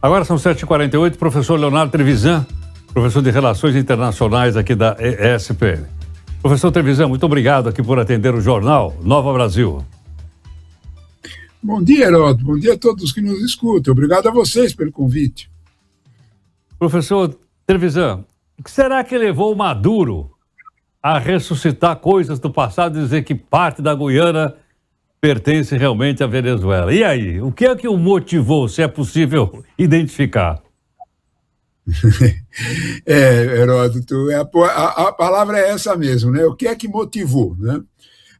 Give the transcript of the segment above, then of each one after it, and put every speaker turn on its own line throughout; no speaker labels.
Agora são 7h48, professor Leonardo Trevisan, professor de Relações Internacionais aqui da ESPM. Professor Trevisan, muito obrigado aqui por atender o jornal Nova Brasil.
Bom dia, Heródoto. Bom dia a todos que nos escutam. Obrigado a vocês pelo convite.
Professor Trevisan, o que será que levou Maduro a ressuscitar coisas do passado e dizer que parte da Guiana pertence realmente à Venezuela? E aí, o que é que o motivou, se é possível identificar?
Heródoto, a palavra é essa mesmo, né? O que é que motivou, né?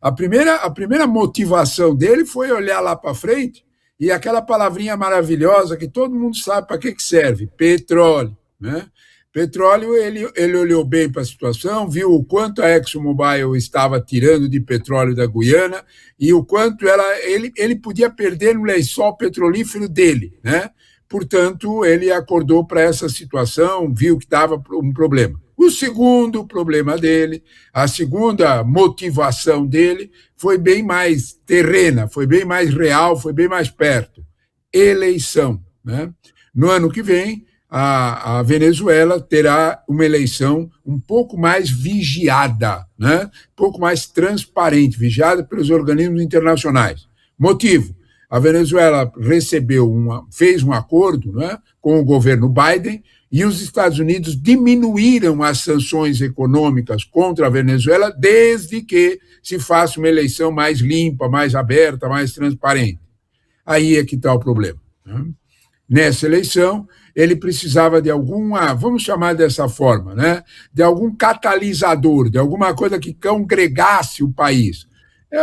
A primeira motivação dele foi olhar lá para frente e aquela palavrinha maravilhosa que todo mundo sabe para que serve, petróleo, né? Petróleo, ele olhou bem para a situação, viu o quanto a ExxonMobil estava tirando de petróleo da Guiana e o quanto ele podia perder no lençol petrolífero dele, né? Portanto, ele acordou para essa situação, viu que estava um problema. O segundo problema dele, a segunda motivação dele, foi bem mais terrena, foi bem mais real, foi bem mais perto. Eleição, né? No ano que vem, a Venezuela terá uma eleição um pouco mais vigiada, né? Um pouco mais transparente, vigiada pelos organismos internacionais. Motivo: a Venezuela fez um acordo, né, com o governo Biden e os Estados Unidos diminuíram as sanções econômicas contra a Venezuela desde que se faça uma eleição mais limpa, mais aberta, mais transparente. Aí é que está o problema, né? Nessa eleição, ele precisava de vamos chamar dessa forma, né? De algum catalisador, de alguma coisa que congregasse o país.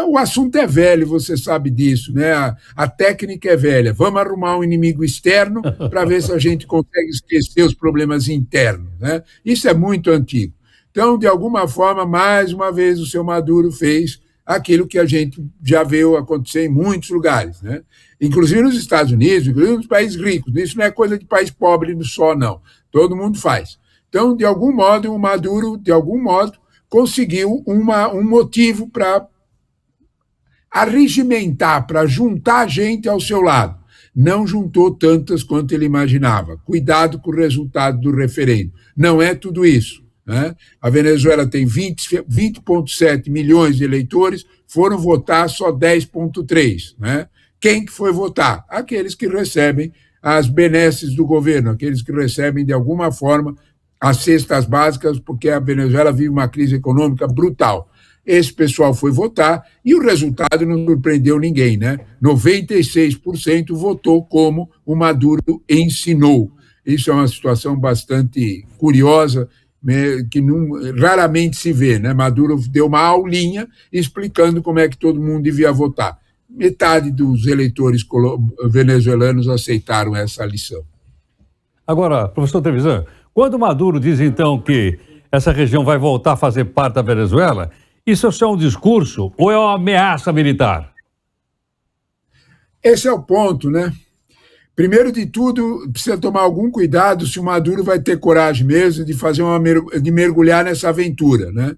O assunto é velho, você sabe disso, né? A técnica é velha. Vamos arrumar um inimigo externo para ver se a gente consegue esquecer os problemas internos, né? Isso é muito antigo. Então, de alguma forma, mais uma vez, o seu Maduro fez aquilo que a gente já viu acontecer em muitos lugares, né? Inclusive nos Estados Unidos, inclusive nos países ricos. Isso não é coisa de país pobre só, não. Todo mundo faz. Então, de algum modo, o Maduro, conseguiu um motivo para arregimentar, para juntar gente ao seu lado. Não juntou tantas quanto ele imaginava. Cuidado com o resultado do referendo. Não é tudo isso, né? A Venezuela tem 20,7 milhões de eleitores, foram votar só 10,3, né? Quem que foi votar? Aqueles que recebem as benesses do governo, aqueles que recebem, de alguma forma, as cestas básicas, porque a Venezuela vive uma crise econômica brutal. Esse pessoal foi votar e o resultado não surpreendeu ninguém, né? 96% votou como o Maduro ensinou. Isso é uma situação bastante curiosa, que raramente se vê, né? Maduro deu uma aulinha explicando como é que todo mundo devia votar. Metade dos eleitores venezuelanos aceitaram essa lição.
Agora, professor Trevisan, quando Maduro diz então que essa região vai voltar a fazer parte da Venezuela, isso é só um discurso ou é uma ameaça militar?
Esse é o ponto, né? Primeiro de tudo, precisa tomar algum cuidado se o Maduro vai ter coragem mesmo de mergulhar nessa aventura, né?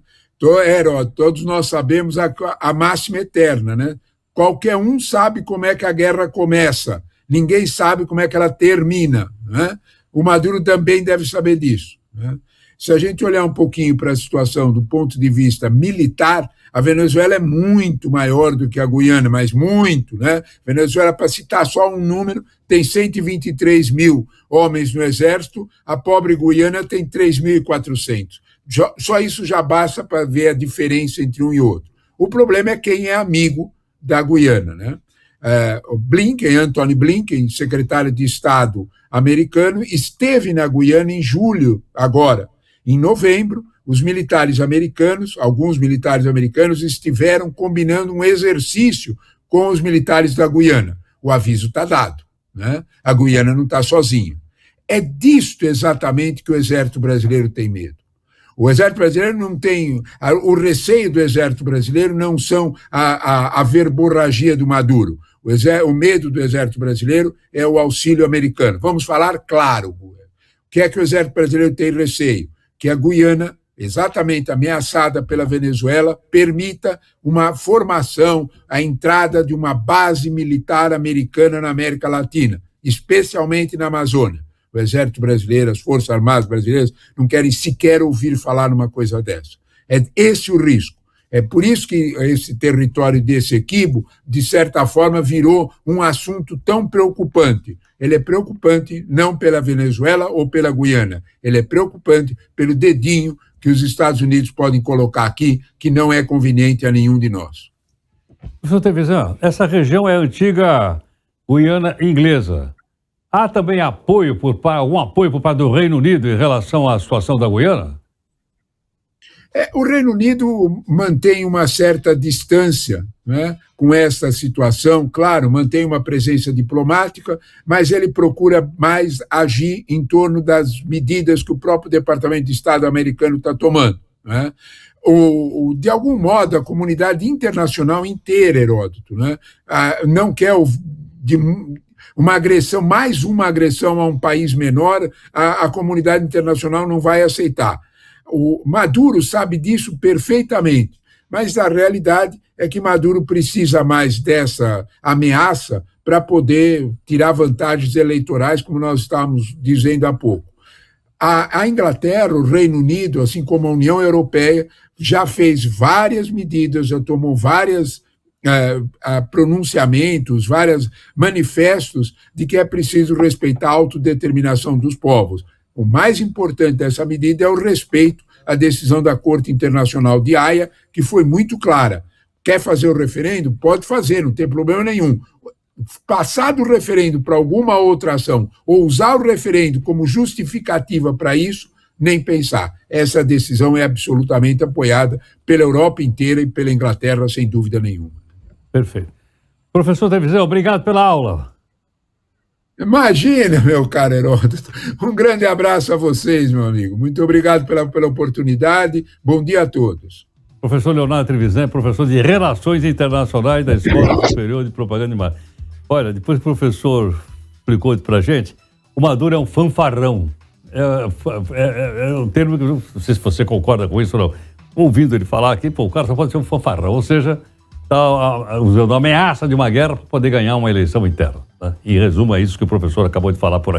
Todos nós sabemos a máxima eterna, né? Qualquer um sabe como é que a guerra começa, ninguém sabe como é que ela termina, né? O Maduro também deve saber disso, né? Se a gente olhar um pouquinho para a situação do ponto de vista militar, a Venezuela é muito maior do que a Guiana, mas muito, né? A Venezuela, para citar só um número, tem 123 mil homens no exército, a pobre Guiana tem 3.400. Só isso já basta para ver a diferença entre um e outro. O problema é quem é amigo da Guiana, né? Antony Blinken, secretário de Estado americano, esteve na Guiana em julho, agora. Em novembro, alguns militares americanos estiveram combinando um exercício com os militares da Guiana. O aviso está dado, né? A Guiana não está sozinha. É disto exatamente que o exército brasileiro tem medo. O exército brasileiro não tem... O receio do exército brasileiro não são a verborragia do Maduro. O medo do exército brasileiro é o auxílio americano. Vamos falar claro. O que é que o exército brasileiro tem receio? Que a Guiana, exatamente ameaçada pela Venezuela, permita uma formação, a entrada de uma base militar americana na América Latina. especialmente na Amazônia. O Exército Brasileiro, as Forças Armadas Brasileiras não querem sequer ouvir falar numa coisa dessa. É esse o risco. É por isso que esse território de Essequibo, de certa forma, virou um assunto tão preocupante. Ele é preocupante não pela Venezuela ou pela Guiana, ele é preocupante pelo dedinho que os Estados Unidos podem colocar aqui, que não é conveniente a nenhum de nós.
Professor Trevisan, essa região é a antiga Guiana inglesa. Há também algum apoio por parte do Reino Unido em relação à situação da Guiana?
O Reino Unido mantém uma certa distância, né, com essa situação, claro, mantém uma presença diplomática, mas ele procura mais agir em torno das medidas que o próprio Departamento de Estado americano está tomando, né? De algum modo, a comunidade internacional inteira, Heródoto, né, não quer uma agressão, mais uma agressão a um país menor, a comunidade internacional não vai aceitar. O Maduro sabe disso perfeitamente, mas a realidade é que Maduro precisa mais dessa ameaça para poder tirar vantagens eleitorais, como nós estávamos dizendo há pouco. A Inglaterra, o Reino Unido, assim como a União Europeia, já fez várias medidas, já tomou vários pronunciamentos, vários manifestos de que é preciso respeitar a autodeterminação dos povos. O mais importante dessa medida é o respeito à decisão da Corte Internacional de Haia, que foi muito clara. Quer fazer o referendo? Pode fazer, não tem problema nenhum. Passado o referendo para alguma outra ação, ou usar o referendo como justificativa para isso, nem pensar. Essa decisão é absolutamente apoiada pela Europa inteira e pela Inglaterra, sem dúvida nenhuma.
Perfeito. Professor Trevisan, obrigado pela aula.
Imagina, meu caro Heródoto. Um grande abraço a vocês, meu amigo. Muito obrigado pela oportunidade. Bom dia a todos.
Professor Leonardo Trevisan, professor de Relações Internacionais da Escola Superior de Propaganda de Marketing. Olha, depois que o professor explicou para a gente, o Maduro é um fanfarrão. É um termo que, não sei se você concorda com isso ou não. Ouvindo ele falar aqui, o cara só pode ser um fanfarrão. Ou seja, está usando a ameaça de uma guerra para poder ganhar uma eleição interna. Tá? Em resumo, é isso que o professor acabou de falar por aqui.